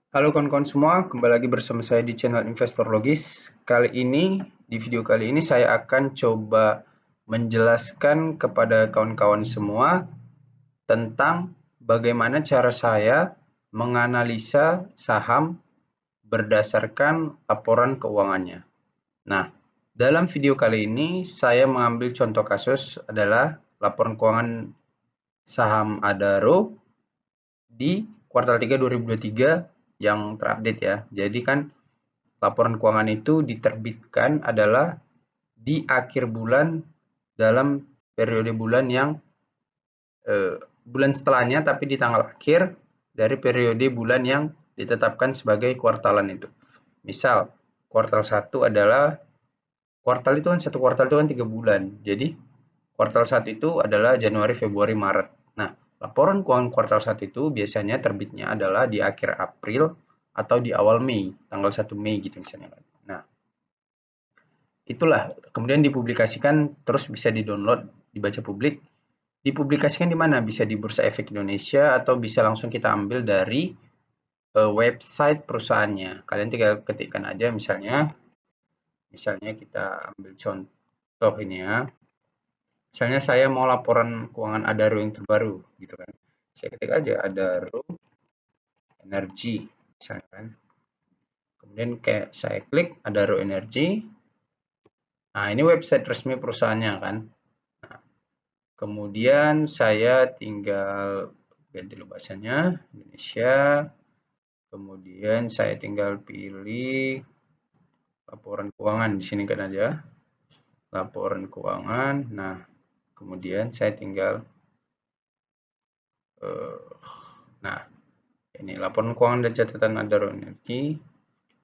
Halo kawan-kawan semua, kembali lagi bersama saya di channel Investor Logis. Di video kali ini saya akan coba menjelaskan kepada kawan-kawan semua tentang bagaimana cara saya menganalisa saham berdasarkan laporan keuangannya. Nah, dalam video kali ini saya mengambil contoh kasus adalah laporan keuangan saham Adaro di kuartal 3 2023 yang terupdate ya. Jadi kan laporan keuangan itu diterbitkan adalah di akhir bulan dalam periode bulan yang bulan setelahnya tapi di tanggal akhir dari periode bulan yang ditetapkan sebagai kuartalan itu. Misal kuartal 1 adalah kuartal itu kan satu kuartal itu kan 3 bulan. Jadi kuartal 1 itu adalah Januari, Februari, Maret. Nah, laporan keuangan kuartal 1 itu biasanya terbitnya adalah di akhir April atau di awal Mei, tanggal 1 Mei gitu misalnya. Nah, itulah kemudian dipublikasikan terus bisa di-download, dibaca publik. Dipublikasikan di mana? Bisa di Bursa Efek Indonesia atau bisa langsung kita ambil dari website perusahaannya. Kalian tinggal ketikkan aja misalnya kita ambil contoh ini ya. Misalnya saya mau laporan keuangan Adaro yang terbaru gitu kan. Saya ketik aja Adaro Energi misalnya kan. Kemudian kayak saya klik Adaro Energi. Nah, ini website resmi perusahaannya kan. Kemudian saya tinggal ganti dulu bahasanya Indonesia. Kemudian saya tinggal pilih laporan keuangan di sini kan aja. Laporan keuangan. Nah, kemudian saya tinggal nah, ini laporan keuangan dan catatan Adaro Energi.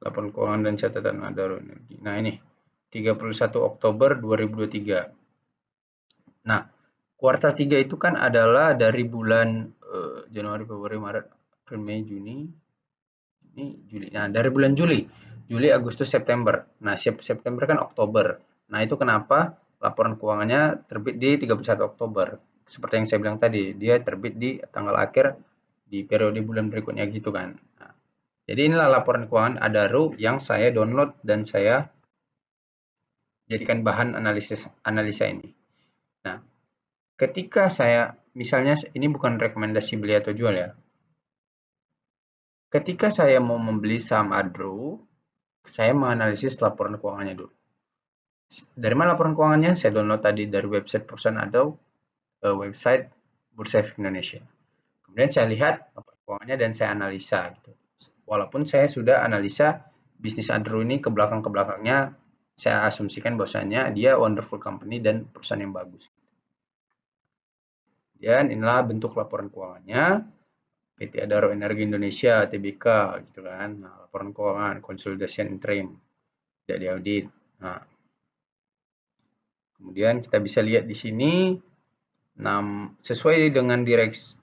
Laporan keuangan dan catatan Adaro Energi. Nah, ini 31 Oktober 2023. Nah, kuartal 3 itu kan adalah dari bulan Januari, Februari, Maret, April, Mei, Juni, ini Juli. Nah, dari bulan Juli, Agustus, September. Nah, September kan Oktober. Nah, itu kenapa laporan keuangannya terbit di 31 Oktober. Seperti yang saya bilang tadi, dia terbit di tanggal akhir di periode bulan berikutnya gitu kan. Nah, jadi inilah laporan keuangan Adaro yang saya download dan saya jadikan bahan analisa ini. Nah, ketika saya misalnya ini bukan rekomendasi beli atau jual ya. Ketika saya mau membeli saham Adaro, saya menganalisis laporan keuangannya dulu. Dari mana laporan keuangannya? Saya download tadi dari website perusahaan atau website Bursa Efek Indonesia. Kemudian saya lihat laporan keuangannya dan saya analisa. Gitu. Walaupun saya sudah analisa bisnis Adaro ini ke belakangnya, saya asumsikan bahwasanya dia wonderful company dan perusahaan yang bagus. Dan inilah bentuk laporan keuangannya. PT Adaro Energi Indonesia (Tbk) gitu kan. Nah, laporan keuangan konsolidasi interim jadi audit. Nah, kemudian kita bisa lihat di sini sesuai dengan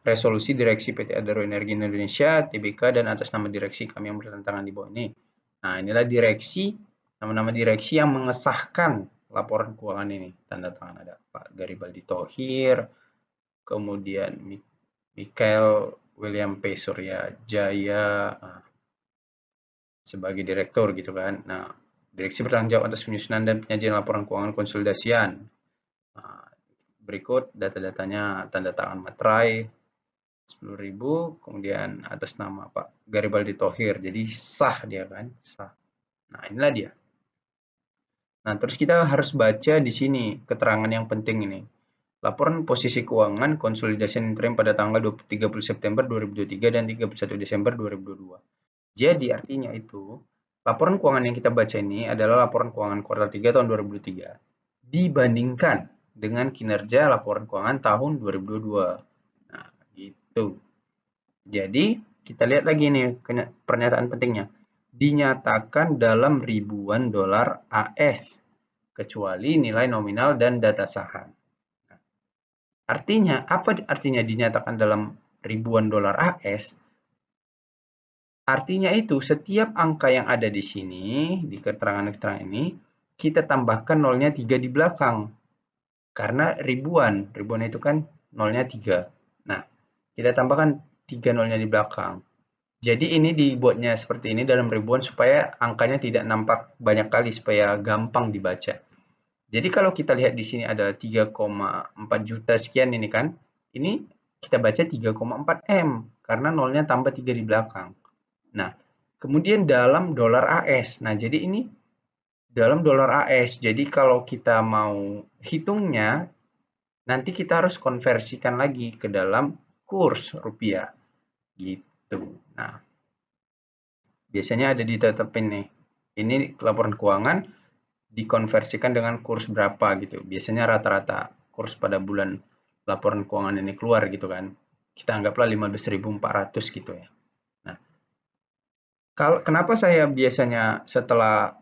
resolusi direksi PT Adaro Energi Indonesia (Tbk) dan atas nama direksi kami yang bertentangan di bawah ini. Nah, inilah nama-nama direksi yang mengesahkan laporan keuangan ini. Tanda tangan ada Pak Garibaldi Thohir, kemudian Michael William P. Surya Jaya sebagai direktur gitu kan. Nah, direksi bertanggung jawab atas penyusunan dan penyajian laporan keuangan konsolidasian. Nah, berikut data-datanya tanda tangan materai 10.000, kemudian atas nama Pak Garibaldi Thohir. Jadi sah dia kan, sah. Nah, inilah dia. Nah, terus kita harus baca di sini keterangan yang penting ini. Laporan posisi keuangan konsolidasi interim pada tanggal 30 September 2023 dan 31 Desember 2022. Jadi artinya itu, laporan keuangan yang kita baca ini adalah laporan keuangan kuartal 3 tahun 2023 dibandingkan dengan kinerja laporan keuangan tahun 2022. Nah, gitu. Jadi, kita lihat lagi nih pernyataan pentingnya. Dinyatakan dalam ribuan dolar AS, kecuali nilai nominal dan data saham. Artinya, apa artinya dinyatakan dalam ribuan dolar AS? Artinya itu setiap angka yang ada di sini, di keterangan-keterangan ini, kita tambahkan nolnya 3 di belakang. Karena ribuan itu kan nolnya 3. Nah, kita tambahkan 3 nolnya di belakang. Jadi ini dibuatnya seperti ini dalam ribuan supaya angkanya tidak nampak banyak kali, supaya gampang dibaca. Jadi kalau kita lihat di sini ada 3,4 juta sekian ini kan, ini kita baca 3,4 M karena nolnya tambah 3 di belakang. Nah, kemudian dalam dolar AS. Nah, jadi ini dalam dolar AS. Jadi kalau kita mau hitungnya, nanti kita harus konversikan lagi ke dalam kurs rupiah gitu. Nah, biasanya ada ditetapin nih. Ini laporan keuangan dikonversikan dengan kurs berapa gitu. Biasanya rata-rata kurs pada bulan laporan keuangan ini keluar gitu kan. Kita anggaplah 15.400 gitu ya. Nah, kenapa saya biasanya setelah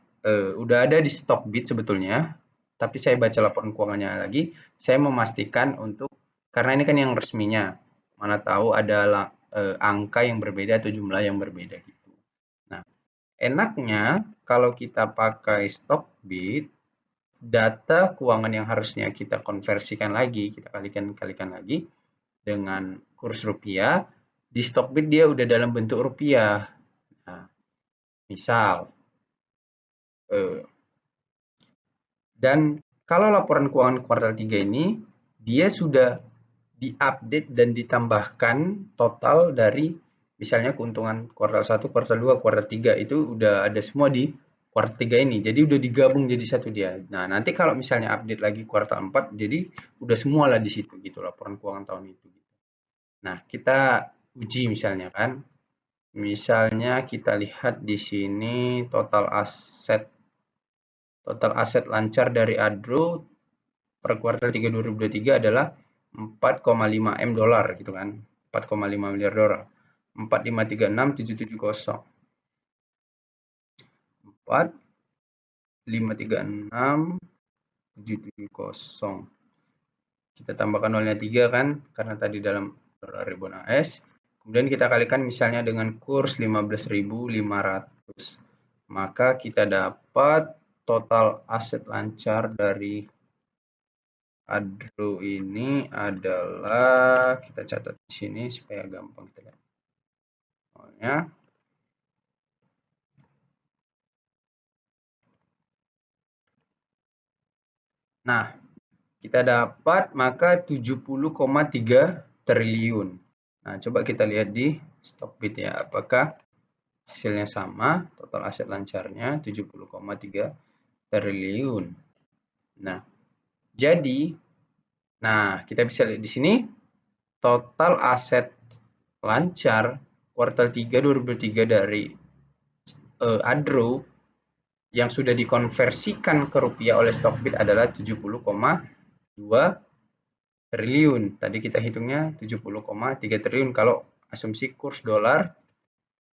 udah ada di Stockbit sebetulnya, tapi saya baca laporan keuangannya lagi, saya memastikan untuk karena ini kan yang resminya, mana tahu ada angka yang berbeda atau jumlah yang berbeda gitu. Nah, enaknya kalau kita pakai Stockbit, data keuangan yang harusnya kita konversikan lagi, kita kalikan lagi dengan kurs rupiah, di Stockbit dia udah dalam bentuk rupiah. Nah, misal, dan kalau laporan keuangan kuartal 3 ini, dia sudah diupdate dan ditambahkan total dari misalnya keuntungan kuartal 1, kuartal 2, kuartal 3 itu udah ada semua di kuartal 3 ini. Jadi udah digabung jadi satu dia. Nah, nanti kalau misalnya update lagi kuartal 4, jadi udah semua lah di situ gitu laporan keuangan tahun itu. Nah, kita uji misalnya kan. Misalnya kita lihat di sini total aset lancar dari Adro per kuartal 3 2023 adalah 4,5 M dolar gitu kan. 4,5 miliar dolar. 4536770. 4536770. Kita tambahkan nolnya 3 kan karena tadi dalam dolar ribuan AS. Kemudian kita kalikan misalnya dengan kurs 15.500. Maka kita dapat total aset lancar dari Adro ini adalah, kita catat di sini supaya gampang kita lihat. Nolnya. Nah, kita dapat maka 70,3 triliun. Nah, coba kita lihat di Stockbit ya, apakah hasilnya sama, total aset lancarnya 70,3 triliun. Nah, jadi, kita bisa lihat di sini total aset lancar kuartal 3 2023 dari Adro yang sudah dikonversikan ke rupiah oleh Stockbit adalah 70,2 triliun. Tadi kita hitungnya 70,3 triliun kalau asumsi kurs dolar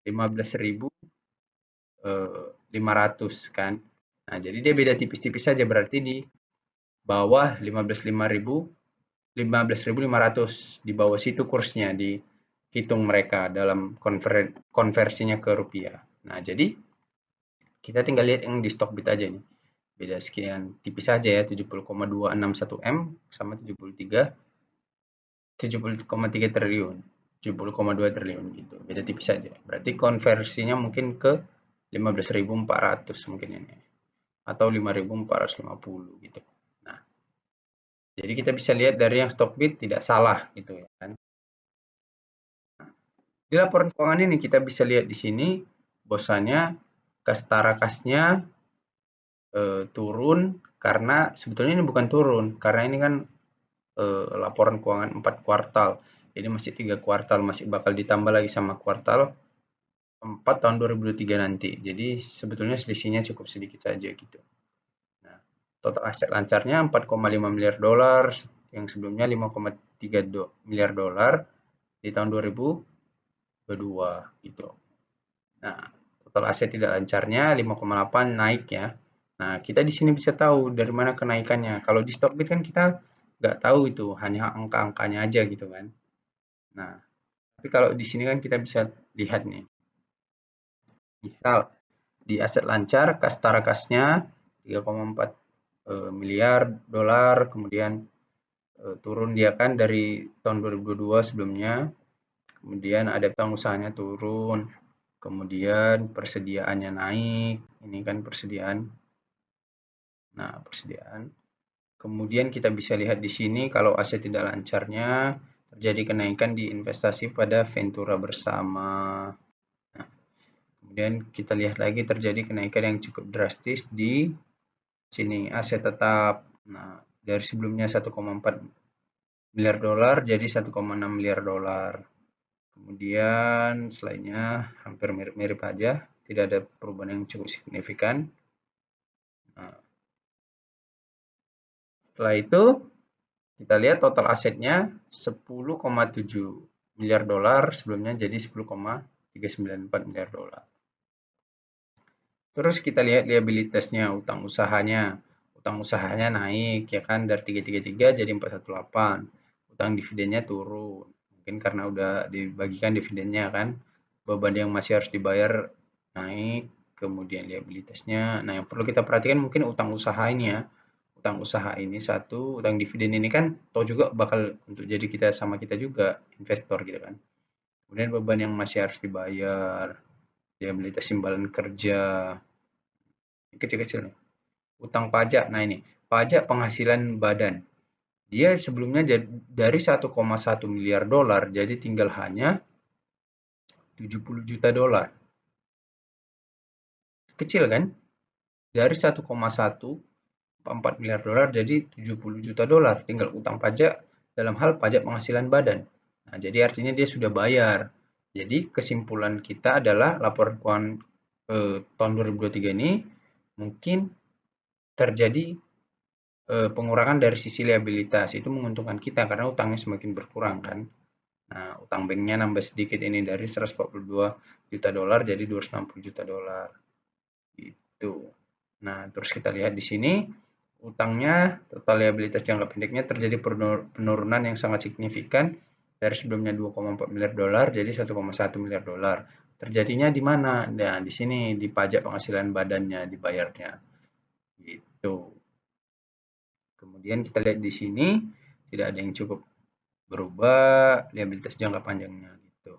15.500 kan. Nah, jadi dia beda tipis-tipis saja, berarti di bawah 15.500, di bawah situ kursnya dihitung mereka dalam konversinya ke rupiah. Nah, jadi kita tinggal lihat yang di Stockbit aja nih. Beda sekian tipis saja ya, 70,261 M sama 70,3 triliun. 70,2 triliun gitu. Beda tipis saja. Berarti konversinya mungkin ke 15.400 mungkin ini. Atau 5.450 gitu. Nah, jadi kita bisa lihat dari yang Stockbit tidak salah gitu ya kan. Di laporan keuangan ini kita bisa lihat di sini bahwasanya Kastara kasnya turun karena sebetulnya ini bukan turun karena ini kan laporan keuangan 4 kuartal. Ini masih 3 kuartal, masih bakal ditambah lagi sama kuartal 4 tahun 2023 nanti. Jadi sebetulnya selisihnya cukup sedikit saja gitu. Nah, total aset lancarnya 4,5 miliar dolar yang sebelumnya 5,3 miliar dolar di tahun 2022 gitu. Nah, total aset tidak lancarnya 5,8 naik ya. Nah, kita di sini bisa tahu dari mana kenaikannya. Kalau di Stockbit kan kita nggak tahu itu, hanya angka-angkanya aja gitu kan. Nah, tapi kalau di sini kan kita bisa lihat nih. Misal di aset lancar Kastara kasnya 3,4 miliar dolar, kemudian turun dia kan dari tahun 2022 sebelumnya kemudian ada utang usahanya turun, kemudian persediaannya naik, ini kan persediaan. Nah, persediaan. Kemudian kita bisa lihat di sini kalau aset tidak lancarnya terjadi kenaikan di investasi pada Ventura bersama. Nah, kemudian kita lihat lagi terjadi kenaikan yang cukup drastis di sini aset tetap. Nah, dari sebelumnya 1,4 miliar dolar jadi 1,6 miliar dolar. Kemudian selainnya hampir mirip-mirip aja, tidak ada perubahan yang cukup signifikan. Nah, setelah itu kita lihat total asetnya 10,7 miliar dolar, sebelumnya jadi 10,394 miliar dolar. Terus kita lihat liabilitasnya, utang usahanya. Utang usahanya naik ya kan dari 333 jadi 418. Utang dividennya turun. Mungkin karena udah dibagikan dividennya kan. Beban yang masih harus dibayar naik, kemudian liabilitasnya. Nah, yang perlu kita perhatikan mungkin utang usaha ini ya. Utang usaha ini satu, utang dividen ini kan toh juga bakal untuk jadi kita sama kita juga investor gitu kan. Kemudian beban yang masih harus dibayar, liabilitas imbalan kerja, kecil-kecil nih. Utang pajak, nah ini, pajak penghasilan badan. Dia sebelumnya dari 1,1 miliar dolar, jadi tinggal hanya 70 juta dolar. Kecil kan? Dari 1,1 4 miliar dolar jadi 70 juta dolar. Tinggal utang pajak dalam hal pajak penghasilan badan. Nah, jadi artinya dia sudah bayar. Jadi kesimpulan kita adalah laporan keuangan tahun 2023 ini mungkin terjadi pengurangan dari sisi liabilitas. Itu menguntungkan kita karena utangnya semakin berkurang kan. Nah, utang banknya nambah sedikit ini dari 142 juta dolar jadi 260 juta dolar. Gitu. Nah, terus kita lihat di sini utangnya, total liabilitas jangka pendeknya terjadi penurunan yang sangat signifikan dari sebelumnya 2,4 miliar dolar jadi 1,1 miliar dolar. Terjadinya di mana? Nah, di sini di pajak penghasilan badannya dibayarnya. Gitu. Kemudian kita lihat di sini tidak ada yang cukup berubah liabilitas jangka panjangnya gitu.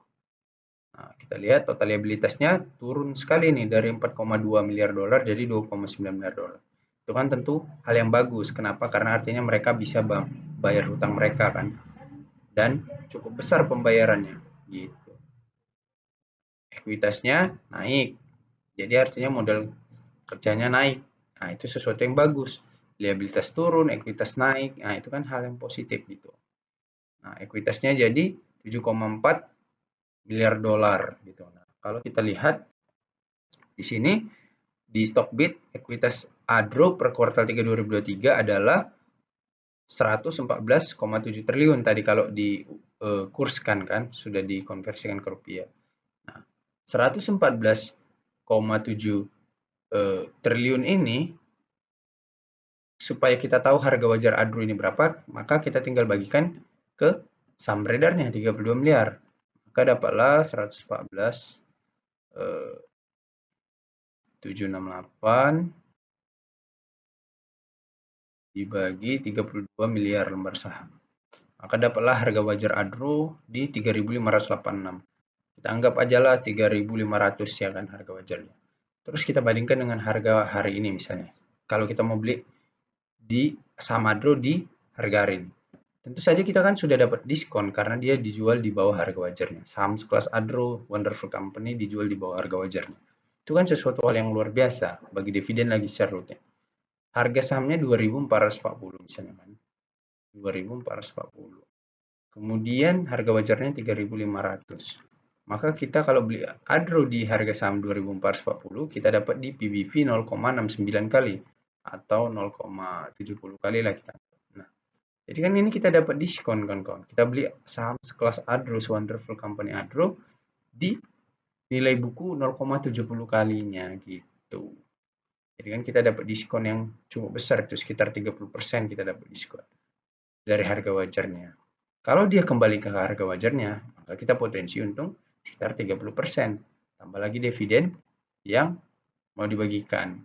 Nah, kita lihat total liabilitasnya turun sekali nih dari 4,2 miliar dolar jadi 2,9 miliar dolar. Itu kan tentu hal yang bagus. Kenapa? Karena artinya mereka bisa bayar hutang mereka kan. Dan cukup besar pembayarannya gitu. Ekuitasnya naik. Jadi artinya modal kerjanya naik. Nah, itu sesuatu yang bagus. Liabilitas turun, ekuitas naik. Nah, itu kan hal yang positif gitu. Nah, ekuitasnya jadi 7,4 miliar dolar gitu. Nah, kalau kita lihat di sini di Stockbit ekuitas Adro per kuartal 3 2023 adalah 114,7 triliun tadi kalau dikurskan kan sudah dikonversikan ke rupiah. Nah, 114,7 triliun ini supaya kita tahu harga wajar Adro ini berapa, maka kita tinggal bagikan ke saham beredarnya 32 miliar. Maka dapatlah 114 768 dibagi 32 miliar lembar saham. Maka dapatlah harga wajar Adro di 3.586. Kita anggap aja lah 3.500 ya kan harga wajarnya. Terus kita bandingkan dengan harga hari ini misalnya. Kalau kita mau beli di saham Adro di harga hari ini. Tentu saja kita kan sudah dapat diskon karena dia dijual di bawah harga wajarnya. Saham sekelas Adro, Wonderful Company dijual di bawah harga wajarnya. Itu kan sesuatu hal yang luar biasa bagi dividen lagi secara rutin. Harga sahamnya 2.440 misalnya kan. 2.440. Kemudian harga wajarnya 3.500. Maka kita kalau beli Adro di harga saham 2.440, kita dapat di PBV 0,69 kali atau 0,70 kali lah kita. Nah, jadi kan ini kita dapat diskon kawan-kawan. Kita beli saham sekelas Adro, Wonderful Company Adro di nilai buku 0,70 kalinya gitu. Jadi kan kita dapat diskon yang cukup besar, itu sekitar 30% kita dapat diskon dari harga wajarnya. Kalau dia kembali ke harga wajarnya, maka kita potensi untung sekitar 30%. Tambah lagi dividen yang mau dibagikan.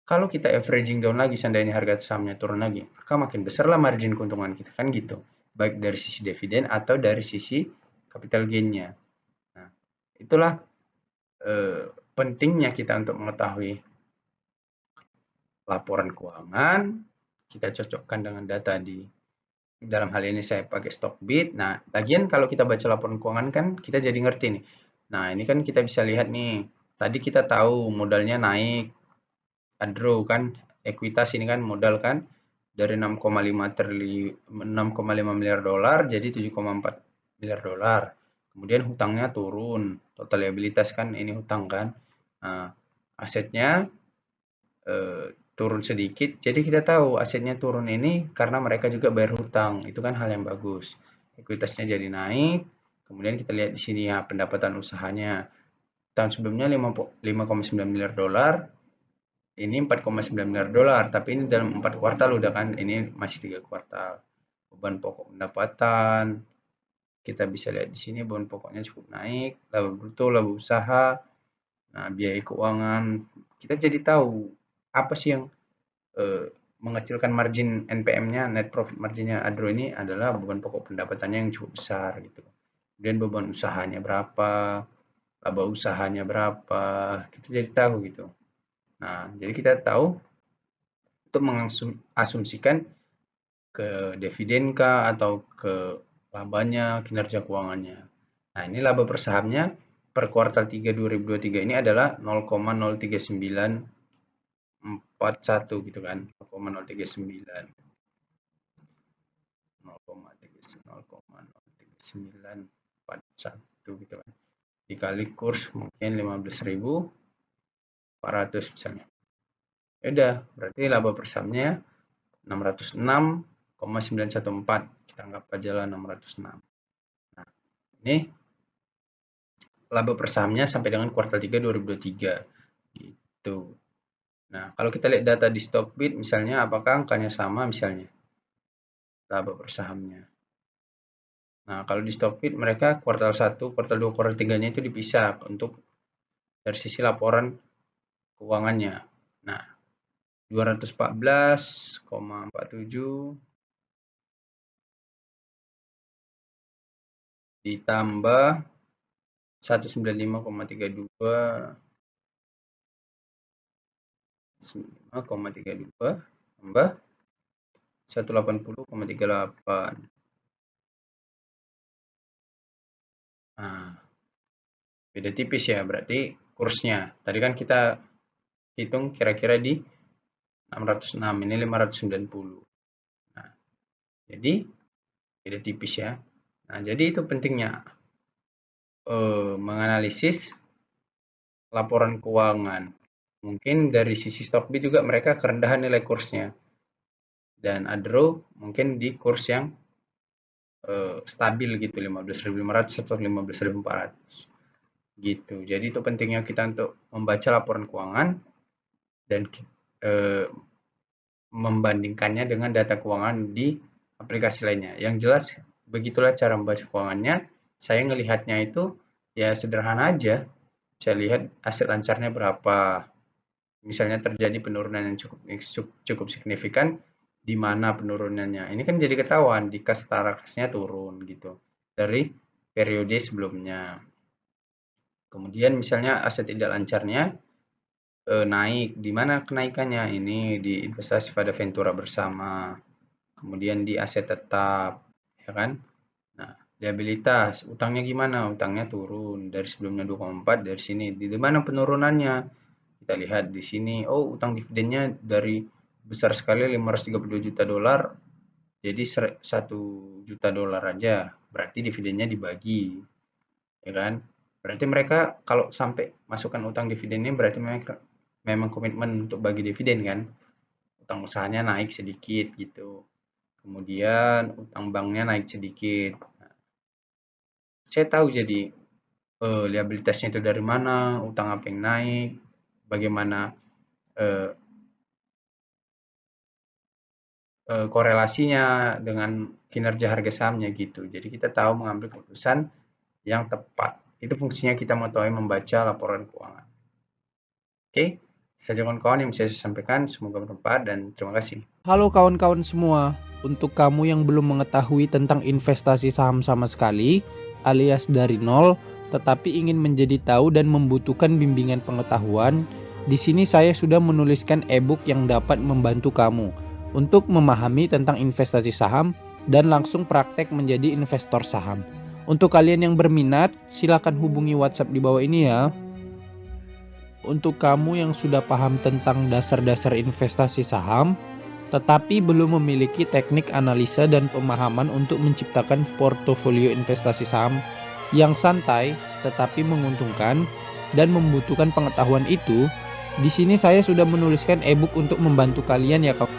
Kalau kita averaging down lagi, seandainya harga sahamnya turun lagi, maka makin besarlah margin keuntungan kita kan gitu. Baik dari sisi dividen atau dari sisi capital gain-nya. Nah, itulah pentingnya kita untuk mengetahui laporan keuangan, kita cocokkan dengan data dalam hal ini saya pakai Stockbit. Nah, lagian kalau kita baca laporan keuangan kan kita jadi ngerti nih. Nah, ini kan kita bisa lihat nih. Tadi kita tahu modalnya naik, Adro kan, ekuitas ini kan modal kan dari 6,5 miliar dolar jadi 7,4 miliar dolar. Kemudian hutangnya turun, total liabilitas kan ini hutang kan. Nah, asetnya turun sedikit, jadi kita tahu asetnya turun ini karena mereka juga bayar hutang, itu kan hal yang bagus. Ekuitasnya jadi naik, kemudian kita lihat di sini ya pendapatan usahanya. Tahun sebelumnya 5,9 miliar dolar, ini 4,9 miliar dolar, tapi ini dalam 4 kuartal udah kan, ini masih 3 kuartal. Beban pokok pendapatan, kita bisa lihat di sini beban pokoknya cukup naik, laba bruto, laba usaha, nah biaya keuangan, kita jadi tahu apa sih yang mengecilkan margin NPM-nya, net profit marginnya Adro ini adalah beban pokok pendapatannya yang cukup besar gitu. Kemudian beban usahanya berapa, laba usahanya berapa, kita jadi tahu gitu. Nah, jadi kita tahu untuk mengasumsikan ke dividen kah atau ke labanya, kinerja keuangannya. Nah, ini laba per sahamnya per kuartal 3 2023 ini adalah 0,03941 gitu kan, 0,039 0,03941 gitu kan, dikali kurs mungkin 15.400 misalnya, ya udah berarti laba per sahamnya 606,914, kita anggap aja lah 606. Nah, ini laba per sahamnya sampai dengan kuartal 3 2023 gitu. Nah, kalau kita lihat data di Stockbit misalnya, apakah angkanya sama misalnya laba per sahamnya. Nah, kalau di Stockbit mereka kuartal 1, kuartal 2, kuartal 3-nya itu dipisah untuk dari sisi laporan keuangannya. Nah, 214,47 ditambah 195,32 tambah 180,38. Nah, beda tipis ya, berarti kursnya. Tadi kan kita hitung kira-kira di 606, ini 590. Nah, jadi beda tipis ya. Nah, jadi itu pentingnya menganalisis laporan keuangan. Mungkin dari sisi Stockbit juga mereka kerendahan nilai kursnya. Dan Adro mungkin di kurs yang stabil gitu, 15.500 atau 15.400 gitu. Jadi itu pentingnya kita untuk membaca laporan keuangan dan membandingkannya dengan data keuangan di aplikasi lainnya. Yang jelas begitulah cara membaca keuangannya. Saya ngelihatnya itu ya sederhana aja. Saya lihat aset lancarnya berapa. Misalnya terjadi penurunan yang cukup signifikan, di mana penurunannya. Ini kan jadi ketahuan di kas tarakasnya turun gitu dari periode sebelumnya. Kemudian misalnya aset tidak lancarnya naik, di mana kenaikannya? Ini di investasi pada Ventura bersama, kemudian di aset tetap, ya kan? Nah, liabilitas, utangnya gimana? Utangnya turun dari sebelumnya 2,4, dari sini. Di mana penurunannya? Kita lihat di sini, oh utang dividennya dari besar sekali 532 juta dolar jadi 1 juta dolar aja, berarti dividennya dibagi, ya kan? Berarti mereka kalau sampai masukkan utang dividennya berarti memang komitmen untuk bagi dividen kan? Utang usahanya naik sedikit gitu. Kemudian utang banknya naik sedikit. Nah, saya tahu jadi liabilitasnya itu dari mana, utang apa yang naik, bagaimana korelasinya dengan kinerja harga sahamnya gitu. Jadi kita tahu mengambil keputusan yang tepat. Itu fungsinya kita mengetahui membaca laporan keuangan. Oke, saja kawan-kawan yang bisa saya sampaikan. Semoga bermanfaat dan terima kasih. Halo kawan-kawan semua, untuk kamu yang belum mengetahui tentang investasi saham sama sekali, alias dari nol, tetapi ingin menjadi tahu dan membutuhkan bimbingan pengetahuan, di sini saya sudah menuliskan e-book yang dapat membantu kamu untuk memahami tentang investasi saham dan langsung praktek menjadi investor saham. Untuk kalian yang berminat, silakan hubungi WhatsApp di bawah ini ya. Untuk kamu yang sudah paham tentang dasar-dasar investasi saham, tetapi belum memiliki teknik analisa dan pemahaman untuk menciptakan portofolio investasi saham yang santai tetapi menguntungkan dan membutuhkan pengetahuan itu, di sini saya sudah menuliskan e-book untuk membantu kalian ya kawan.